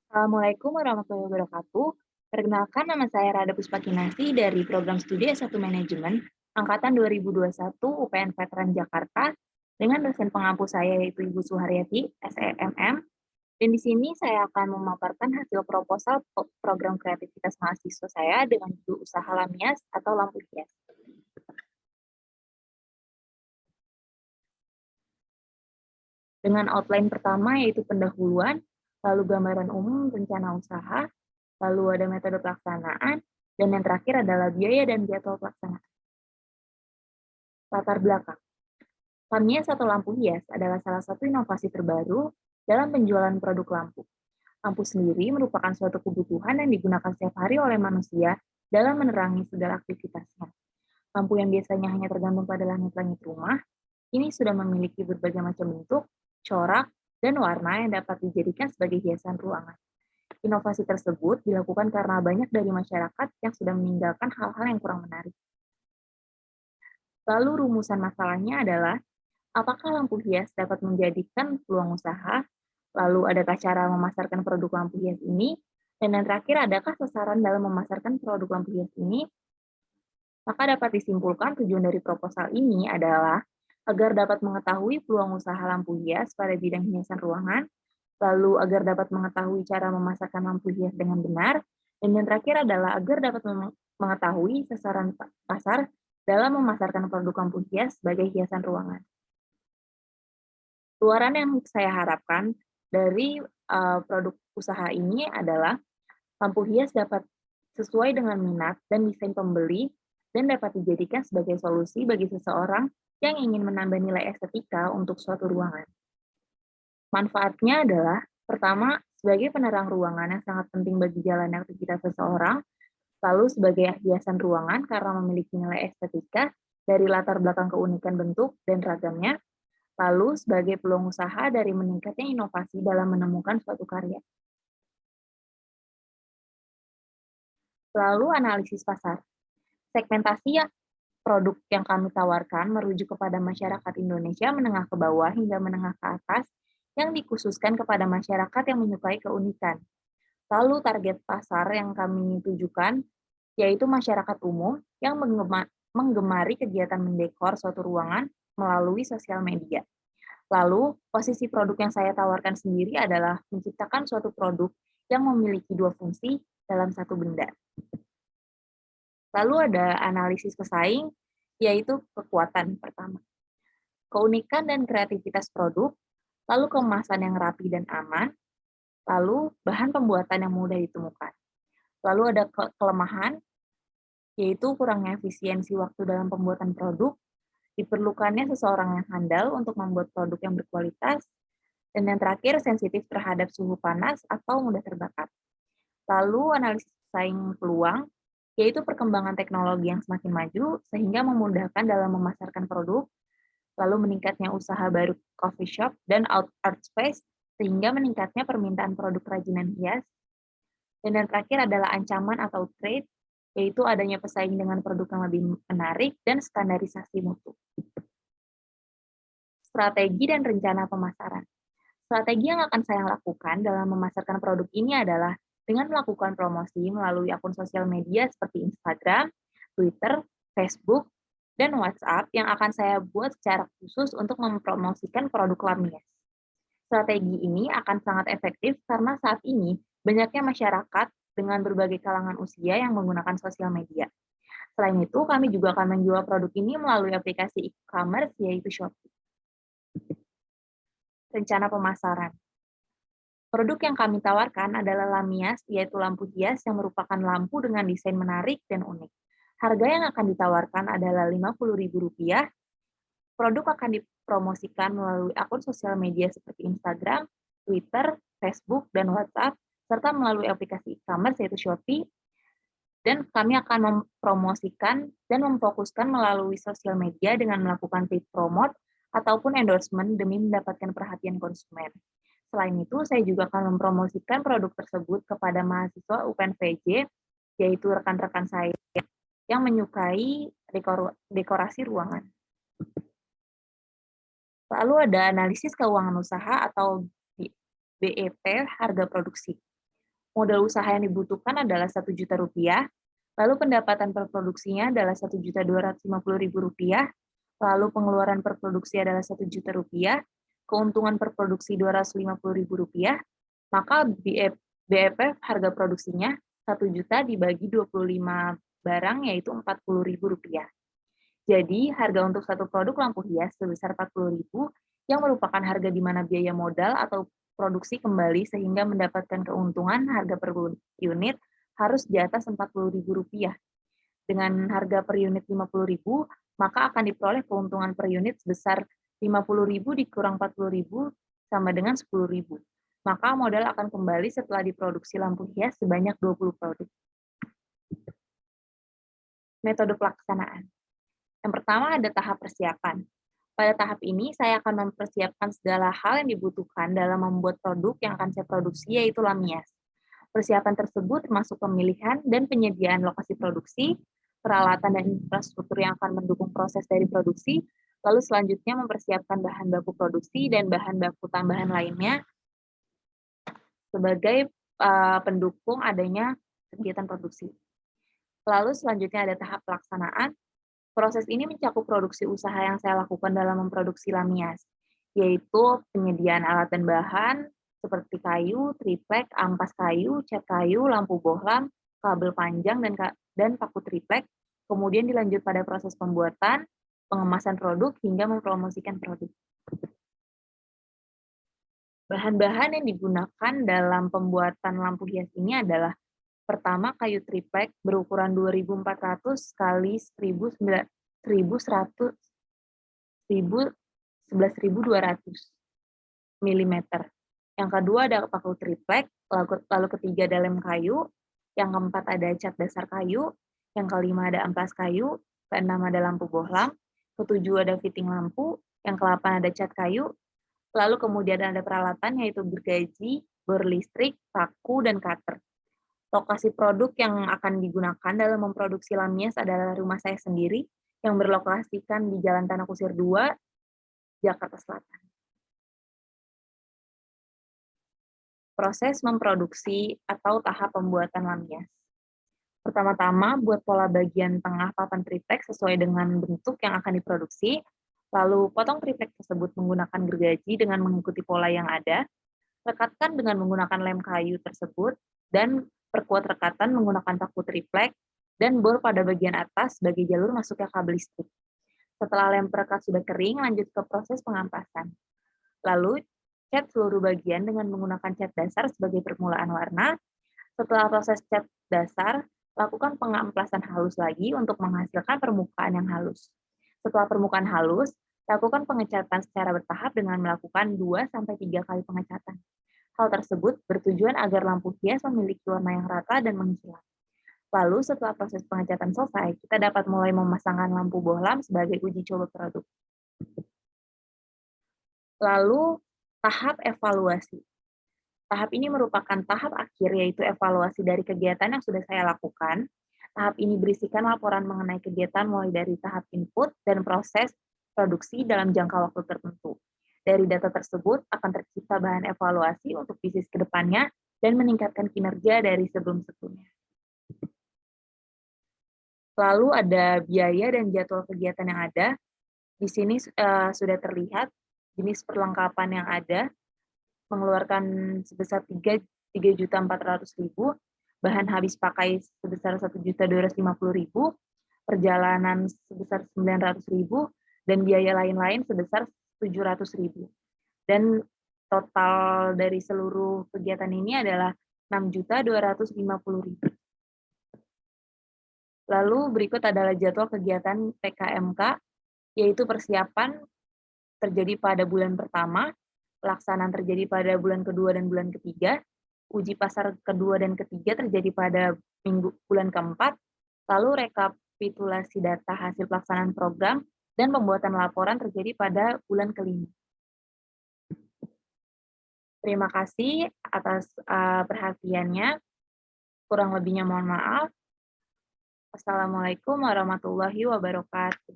Assalamualaikum warahmatullahi wabarakatuh. Perkenalkan, nama saya Rada Puspakinasi dari Program Studi S1 Manajemen Angkatan 2021 UPN Veteran Jakarta dengan dosen pengampu saya yaitu Ibu Suharyati, SEMM. Dan di sini saya akan memaparkan hasil proposal program kreativitas mahasiswa saya dengan judul Usaha Lamias atau Lampu Hias. Dengan outline pertama yaitu pendahuluan, lalu gambaran umum rencana usaha, lalu ada metode pelaksanaan, dan yang terakhir adalah biaya dan jadwal pelaksanaan. Latar belakang. Lamias atau lampu hias adalah salah satu inovasi terbaru dalam penjualan produk lampu. Lampu sendiri merupakan suatu kebutuhan yang digunakan setiap hari oleh manusia dalam menerangi segala aktivitasnya. Lampu yang biasanya hanya tergantung pada langit-langit rumah, ini sudah memiliki berbagai macam bentuk, corak, dan warna yang dapat dijadikan sebagai hiasan ruangan. Inovasi tersebut dilakukan karena banyak dari masyarakat yang sudah meninggalkan hal-hal yang kurang menarik. Lalu rumusan masalahnya adalah, apakah lampu hias dapat menjadikan peluang usaha? Lalu adakah cara memasarkan produk lampu hias ini? Dan yang terakhir, adakah sasaran dalam memasarkan produk lampu hias ini? Maka dapat disimpulkan tujuan dari proposal ini adalah agar dapat mengetahui peluang usaha lampu hias pada bidang hiasan ruangan, lalu agar dapat mengetahui cara memasarkan lampu hias dengan benar, dan yang terakhir adalah agar dapat mengetahui sasaran pasar dalam memasarkan produk lampu hias sebagai hiasan ruangan. Luaran yang saya harapkan dari produk usaha ini adalah lampu hias dapat sesuai dengan minat dan desain pembeli dan dapat dijadikan sebagai solusi bagi seseorang yang ingin menambah nilai estetika untuk suatu ruangan. Manfaatnya adalah, pertama, sebagai penerang ruangan yang sangat penting bagi jalannya aktivitas seseorang, lalu sebagai hiasan ruangan karena memiliki nilai estetika dari latar belakang keunikan bentuk dan ragamnya, lalu sebagai peluang usaha dari meningkatnya inovasi dalam menemukan suatu karya. Lalu analisis pasar. Segmentasi produk yang kami tawarkan merujuk kepada masyarakat Indonesia menengah ke bawah hingga menengah ke atas yang dikhususkan kepada masyarakat yang menyukai keunikan. Lalu target pasar yang kami tujukan yaitu masyarakat umum yang menggemari kegiatan mendekor suatu ruangan melalui sosial media. Lalu, posisi produk yang saya tawarkan sendiri adalah menciptakan suatu produk yang memiliki dua fungsi dalam satu benda. Lalu ada analisis pesaing, yaitu kekuatan pertama. Keunikan dan kreativitas produk, lalu kemasan yang rapi dan aman, lalu bahan pembuatan yang mudah ditemukan. Lalu ada kelemahan, yaitu kurangnya efisiensi waktu dalam pembuatan produk, diperlukannya seseorang yang handal untuk membuat produk yang berkualitas, dan yang terakhir sensitif terhadap suhu panas atau mudah terbakar. Lalu analisis pesaing peluang, yaitu perkembangan teknologi yang semakin maju sehingga memudahkan dalam memasarkan produk, lalu meningkatnya usaha baru coffee shop dan art space sehingga meningkatnya permintaan produk kerajinan hias. Dan yang terakhir adalah ancaman atau threat, yaitu adanya pesaing dengan produk yang lebih menarik dan standarisasi mutu. Strategi dan rencana pemasaran. Strategi yang akan saya lakukan dalam memasarkan produk ini adalah dengan melakukan promosi melalui akun sosial media seperti Instagram, Twitter, Facebook, dan WhatsApp yang akan saya buat secara khusus untuk mempromosikan produk Lamias. Strategi ini akan sangat efektif karena saat ini banyaknya masyarakat dengan berbagai kalangan usia yang menggunakan sosial media. Selain itu, kami juga akan menjual produk ini melalui aplikasi e-commerce yaitu Shopee. Rencana pemasaran. Produk yang kami tawarkan adalah Lamias, yaitu lampu hias yang merupakan lampu dengan desain menarik dan unik. Harga yang akan ditawarkan adalah Rp50.000. Produk akan dipromosikan melalui akun sosial media seperti Instagram, Twitter, Facebook, dan WhatsApp, serta melalui aplikasi e-commerce yaitu Shopee, dan kami akan mempromosikan dan memfokuskan melalui sosial media dengan melakukan paid promote ataupun endorsement demi mendapatkan perhatian konsumen. Selain itu, saya juga akan mempromosikan produk tersebut kepada mahasiswa UPN VJ, yaitu rekan-rekan saya yang menyukai dekorasi ruangan. Lalu ada analisis keuangan usaha atau BEP harga produksi. Modal usaha yang dibutuhkan adalah Rp1.000.000, lalu pendapatan per produksinya adalah Rp1.250.000, lalu pengeluaran per produksi adalah Rp1.000.000, keuntungan per produksi Rp250.000, maka BEP harga produksinya 1 juta dibagi 25 barang, yaitu Rp40.000. Jadi, harga untuk satu produk lampu hias sebesar Rp40.000 yang merupakan harga di mana biaya modal atau produksi kembali sehingga mendapatkan keuntungan harga per unit harus di atas Rp40.000. Dengan harga per unit Rp50.000, maka akan diperoleh keuntungan per unit sebesar Rp50.000 dikurang Rp40.000 sama dengan Rp10.000. Maka modal akan kembali setelah diproduksi lampu hias sebanyak 20 produk. Metode pelaksanaan. Yang pertama ada tahap persiapan. Pada tahap ini, saya akan mempersiapkan segala hal yang dibutuhkan dalam membuat produk yang akan saya produksi, yaitu lamias. Persiapan tersebut termasuk pemilihan dan penyediaan lokasi produksi, peralatan dan infrastruktur yang akan mendukung proses dari produksi, lalu selanjutnya mempersiapkan bahan baku produksi dan bahan baku tambahan lainnya sebagai pendukung adanya kegiatan produksi. Lalu selanjutnya ada tahap pelaksanaan. Proses ini mencakup produksi usaha yang saya lakukan dalam memproduksi lamias, yaitu penyediaan alat dan bahan seperti kayu, triplek, ampas kayu, cat kayu, lampu bohlam, kabel panjang, dan paku triplek, kemudian dilanjut pada proses pembuatan, pengemasan produk, hingga mempromosikan produk. Bahan-bahan yang digunakan dalam pembuatan lampu hias ini adalah pertama, kayu triplek berukuran 2.400 kali 11.200 mm. Yang kedua ada paku triplek, lalu ketiga ada lem kayu, yang keempat ada cat dasar kayu, yang kelima ada amplas kayu, keenam ada lampu bohlam, ketujuh ada fitting lampu, yang ke-8 ada cat kayu, lalu kemudian ada peralatan yaitu gergaji, bor listrik, paku, dan cutter. Lokasi produk yang akan digunakan dalam memproduksi lamias adalah rumah saya sendiri yang berlokasikan di Jalan Tanah Kusir 2, Jakarta Selatan. Proses memproduksi atau tahap pembuatan lamias. Pertama-tama, buat pola bagian tengah papan triplek sesuai dengan bentuk yang akan diproduksi, lalu potong triplek tersebut menggunakan gergaji dengan mengikuti pola yang ada, rekatkan dengan menggunakan lem kayu tersebut, dan perkuat rekatan menggunakan paku triplek, dan bor pada bagian atas sebagai jalur masuknya kabel listrik. Setelah lem perekat sudah kering, lanjut ke proses pengampasan. Lalu, cat seluruh bagian dengan menggunakan cat dasar sebagai permulaan warna. Setelah proses cat dasar, lakukan pengamplasan halus lagi untuk menghasilkan permukaan yang halus. Setelah permukaan halus, lakukan pengecatan secara bertahap dengan melakukan 2-3 kali pengecatan. Hal tersebut bertujuan agar lampu hias memiliki warna yang rata dan mengkilap. Lalu setelah proses pengecatan selesai, kita dapat mulai memasangkan lampu bohlam sebagai uji coba produk. Lalu tahap evaluasi. Tahap ini merupakan tahap akhir, yaitu evaluasi dari kegiatan yang sudah saya lakukan. Tahap ini berisikan laporan mengenai kegiatan mulai dari tahap input dan proses produksi dalam jangka waktu tertentu. Dari data tersebut akan tercipta bahan evaluasi untuk bisnis ke depannya dan meningkatkan kinerja dari sebelum-sebelumnya. Lalu ada biaya dan jadwal kegiatan yang ada. Di sini sudah terlihat jenis perlengkapan yang ada, mengeluarkan sebesar 3.400.000, bahan habis pakai sebesar 1.250.000, perjalanan sebesar 900.000, dan biaya lain-lain sebesar 700.000. Dan total dari seluruh kegiatan ini adalah 6.250.000. Lalu berikut adalah jadwal kegiatan PKMK, yaitu persiapan terjadi pada bulan pertama, pelaksanaan terjadi pada bulan kedua dan bulan ketiga, uji pasar kedua dan ketiga terjadi pada bulan keempat, lalu rekapitulasi data hasil pelaksanaan program, dan pembuatan laporan terjadi pada bulan kelima. Terima kasih atas perhatiannya. Kurang lebihnya mohon maaf. Wassalamualaikum warahmatullahi wabarakatuh.